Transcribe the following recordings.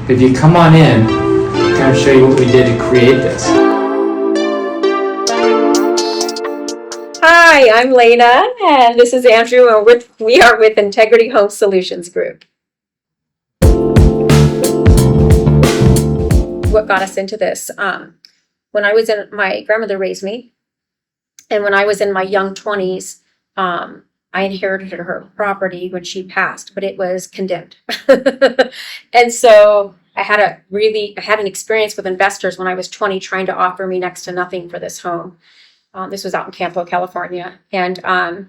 If you come on in, I'm going to show you what we did to create this. Hi, I'm Lana, and this is Andrew, and we are with Integrity Home Solutions Group. What got us into this? When I was my grandmother raised me, and when I was in my young 20s, I inherited her property when she passed, but it was condemned. And so I had an experience with investors when I was 20 trying to offer me next to nothing for this home. This was out in Campo, California. And I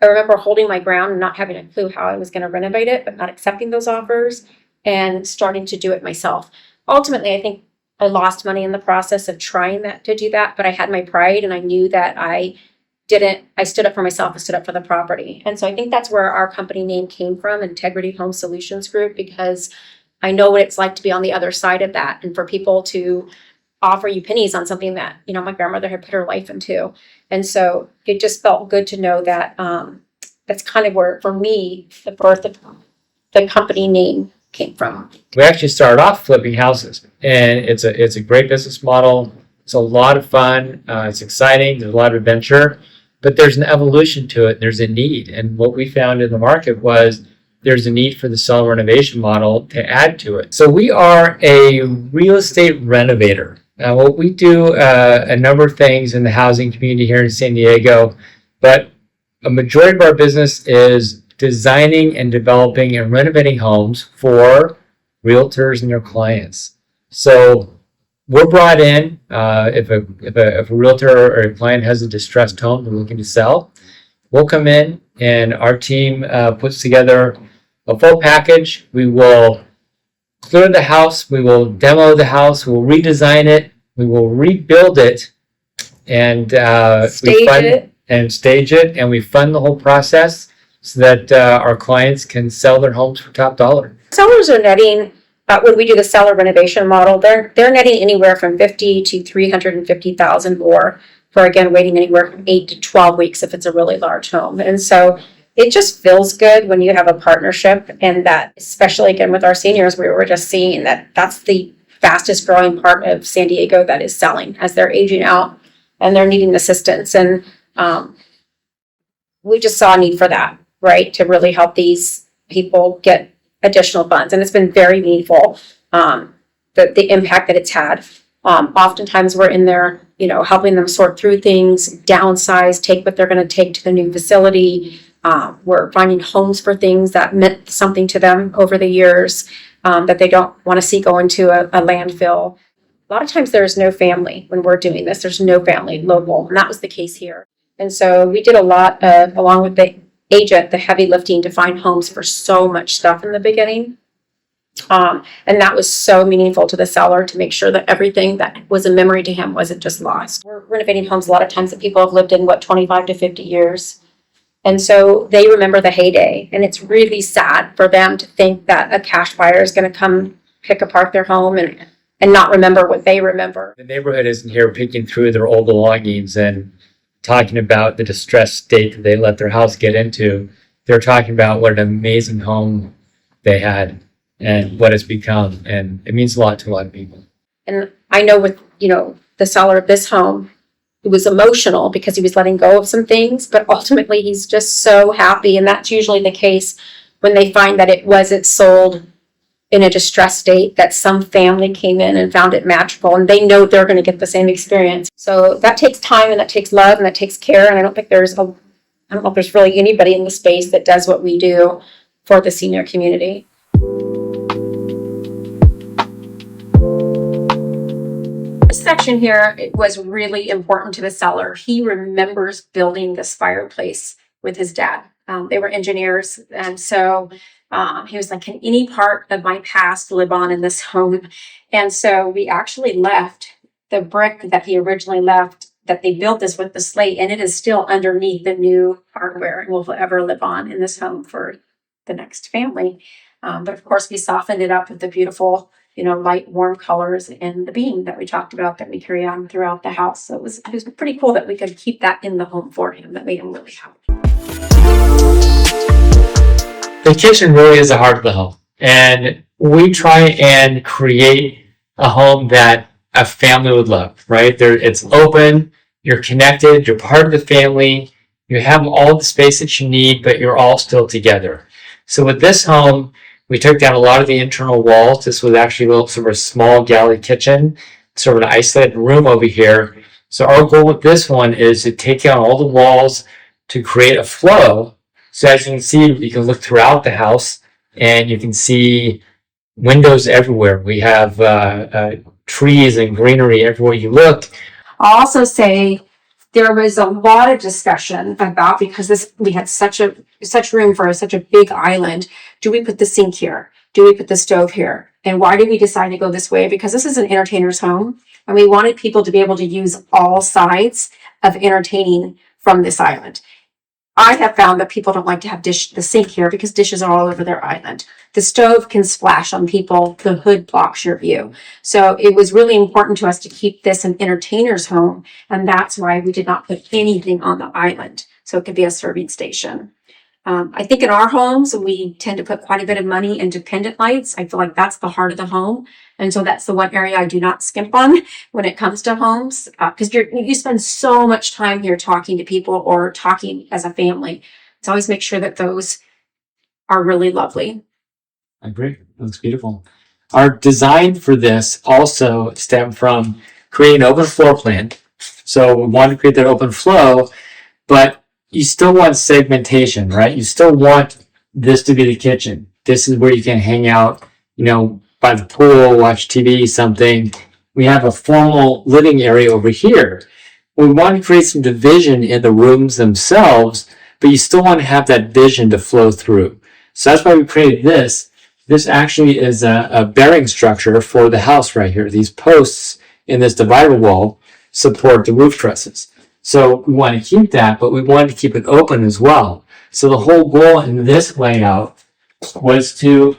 remember holding my ground and not having a clue how I was going to renovate it, but not accepting those offers and starting to do it myself. Ultimately, I think I lost money in the process of trying to do that, but I had my pride and I knew that I stood up for myself and stood up for the property. And so I think that's where our company name came from, Integrity Home Solutions Group, because I know what it's like to be on the other side of that and for people to offer you pennies on something that, my grandmother had put her life into. And so it just felt good to know that that's kind of where, for me, the birth of the company name came from. We actually started off flipping houses, and it's a great business model. It's a lot of fun. It's exciting. There's a lot of adventure, but there's an evolution to it. There's a need. And what we found in the market was there's a need for the seller renovation model to add to it. So we are a real estate renovator. What we do a number of things in the housing community here in San Diego, but a majority of our business is designing and developing and renovating homes for realtors and their clients. So we're brought in if a realtor or a client has a distressed home they're looking to sell, we'll come in and our team puts together a full package. We will clear the house, we will demo the house, we will redesign it, we will rebuild it, and stage it, and we fund the whole process so that our clients can sell their homes for top dollar. Sellers are netting, when we do the seller renovation model, they're netting anywhere from $50,000 to $350,000 more for, again, waiting anywhere from 8 to 12 weeks if it's a really large home. And so it just feels good when you have a partnership, and that, especially again with our seniors, we were just seeing that that's the fastest growing part of San Diego that is selling as they're aging out and they're needing assistance. And we just saw a need for that, right, to really help these people get additional funds. And it's been very meaningful, the impact that it's had. Oftentimes we're in there, helping them sort through things, downsize, take what they're going to take to the new facility. We're finding homes for things that meant something to them over the years that they don't want to see go into a landfill. A lot of times there's no family when we're doing this. There's no family local, and that was the case here. And so we did a lot of, along with the agent, the heavy lifting to find homes for so much stuff in the beginning. And that was so meaningful to the seller to make sure that everything that was a memory to him wasn't just lost. We're renovating homes a lot of times that people have lived in, 25 to 50 years. And so they remember the heyday, and it's really sad for them to think that a cash buyer is going to come pick apart their home and not remember what they remember. The neighborhood isn't here picking through their old belongings and talking about the distressed state that they let their house get into. They're talking about what an amazing home they had and what it's become, and it means a lot to a lot of people. And I know with, the seller of this home, it was emotional because he was letting go of some things, but ultimately he's just so happy. And that's usually the case when they find that it wasn't sold in a distressed state, that some family came in and found it magical, and they know they're going to get the same experience. So that takes time, and that takes love, and that takes care. And I don't know if there's really anybody in the space that does what we do for the senior community. This section here, it was really important to the seller. He remembers building this fireplace with his dad. They were engineers, and so he was like, can any part of my past live on in this home? And so we actually left the brick that he originally left, that they built this with the slate, and it is still underneath the new hardware and will forever live on in this home for the next family. But of course, we softened it up with the beautiful, light, warm colors and the beam that we talked about that we carry on throughout the house. So it was pretty cool that we could keep that in the home for him. That made him really happy. The kitchen really is the heart of the home. And we try and create a home that a family would love, right? It's open, you're connected, you're part of the family, you have all the space that you need, but you're all still together. So with this home, we took down a lot of the internal walls. This was actually a little sort of a small galley kitchen, sort of an isolated room over here. So our goal with this one is to take down all the walls to create a flow. So as you can see, you can look throughout the house and you can see windows everywhere. We have trees and greenery everywhere you look. I'll also say there was a lot of discussion about, because we had such room for such a big island. Do we put the sink here? Do we put the stove here? And why did we decide to go this way? Because this is an entertainer's home, and we wanted people to be able to use all sides of entertaining from this island. I have found that people don't like to have the sink here because dishes are all over their island. The stove can splash on people. The hood blocks your view. So it was really important to us to keep this an entertainer's home. And that's why we did not put anything on the island. So it could be a serving station. I think in our homes, we tend to put quite a bit of money into pendant lights. I feel like that's the heart of the home. And so that's the one area I do not skimp on when it comes to homes, because you spend so much time here talking to people or talking as a family. So always make sure that those are really lovely. I agree. It looks beautiful. Our design for this also stemmed from creating an open floor plan. So we wanted to create that open flow, but you still want segmentation, right? You still want this to be the kitchen. This is where you can hang out, by the pool, watch TV, something. We have a formal living area over here. We want to create some division in the rooms themselves, but you still want to have that vision to flow through. So that's why we created this. This actually is a bearing structure for the house right here. These posts in this divider wall support the roof trusses. So we want to keep that, but we wanted to keep it open as well. So the whole goal in this layout was to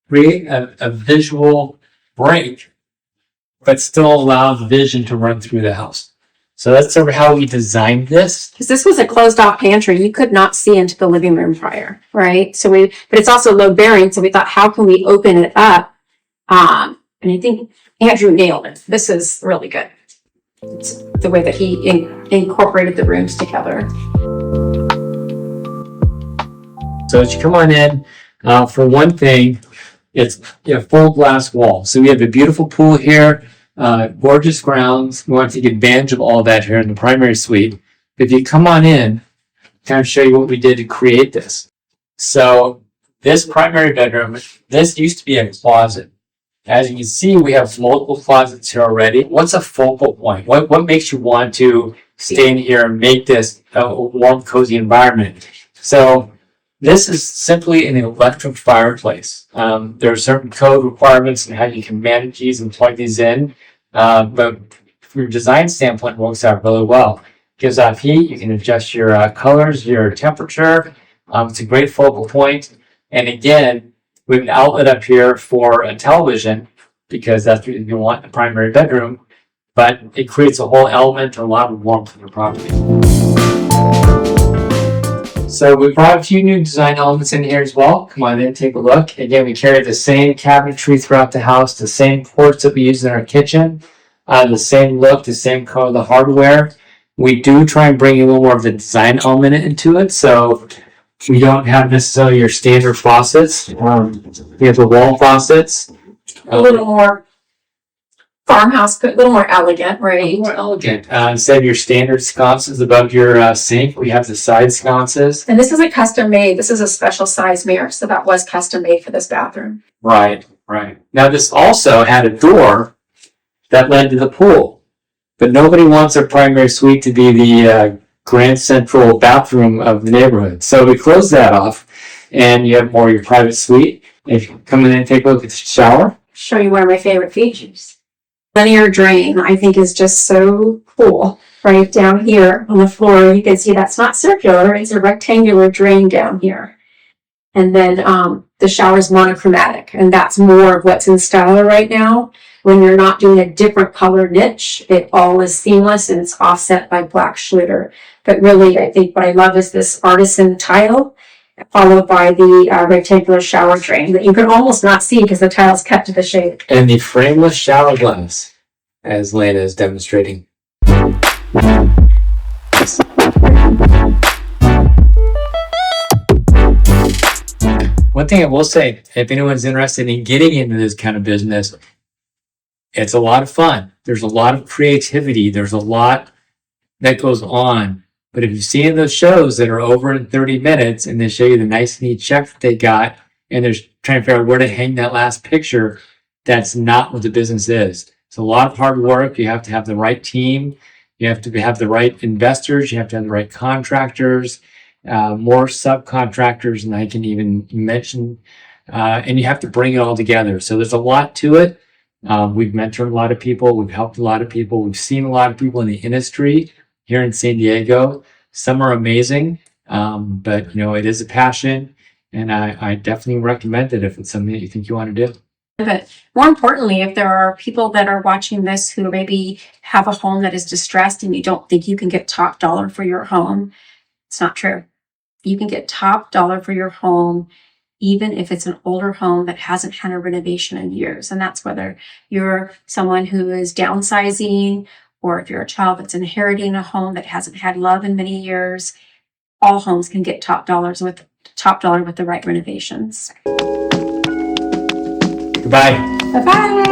create a visual break, but still allow the vision to run through the house. So that's sort of how we designed this. Because this was a closed off pantry. You could not see into the living room prior, right? But it's also load bearing. So we thought, how can we open it up? And I think Andrew nailed it. This is really good. It's the way that he incorporated the rooms together. So as you come on in, for one thing, it's full glass wall. So we have a beautiful pool here, gorgeous grounds. We want to take advantage of all that here in the primary suite. If you come on in, kind of show you what we did to create this. So this primary bedroom, this used to be a closet. As you can see, we have multiple closets here already. What's a focal point? What makes you want to stay in here and make this a warm, cozy environment? So this is simply an electric fireplace. There are certain code requirements in how you can manage these and plug these in. But from a design standpoint, it works out really well. Gives off heat. You can adjust your colors, your temperature. It's a great focal point. And again, we have an outlet up here for a television because that's what you want in the primary bedroom, but it creates a whole element and a lot of warmth in your property. So we brought a few new design elements in here as well. Come on in, take a look. Again, we carry the same cabinetry throughout the house, the same ports that we use in our kitchen, the same look, the same color of the hardware. We do try and bring a little more of the design element into it, so we don't have necessarily your standard faucets. We have the wall faucets. A little more farmhouse, a little more elegant, right? More elegant. Instead of your standard sconces above your sink, we have the side sconces. And this is a custom made. This is a special size mirror, so that was custom made for this bathroom. Right. Now this also had a door that led to the pool, but nobody wants their primary suite to be the grand central bathroom of the neighborhood. So we close that off and you have more of your private suite. If you come in and take a look at the shower. Show you one of my favorite features. Linear drain, I think, is just so cool. Right down here on the floor, you can see that's not circular, it's a rectangular drain down here. And then the shower's monochromatic, and that's more of what's in style right now. When you're not doing a different color niche, it all is seamless and it's offset by black Schluter. But really, I think what I love is this artisan tile followed by the rectangular shower drain that you can almost not see because the tile's cut to the shape. And the frameless shower glass, as Lana is demonstrating. One thing I will say, if anyone's interested in getting into this kind of business, it's a lot of fun. There's a lot of creativity. There's a lot that goes on. But if you've seen those shows that are over in 30 minutes and they show you the nice, neat check that they got, and they're trying to figure out where to hang that last picture, that's not what the business is. It's a lot of hard work. You have to have the right team. You have to have the right investors. You have to have the right contractors, more subcontractors than I can even mention. And you have to bring it all together. So there's a lot to it. We've mentored a lot of people. We've helped a lot of people. We've seen a lot of people in the industry here in San Diego. Some are amazing, but it is a passion, and I definitely recommend it if it's something that you think you want to do. But more importantly, if there are people that are watching this who maybe have a home that is distressed and you don't think you can get top dollar for your home, it's not true. You can get top dollar for your home even if it's an older home that hasn't had a renovation in years. And that's whether you're someone who is downsizing or if you're a child that's inheriting a home that hasn't had love in many years. All homes can get top dollar with the right renovations. Goodbye. Bye-bye.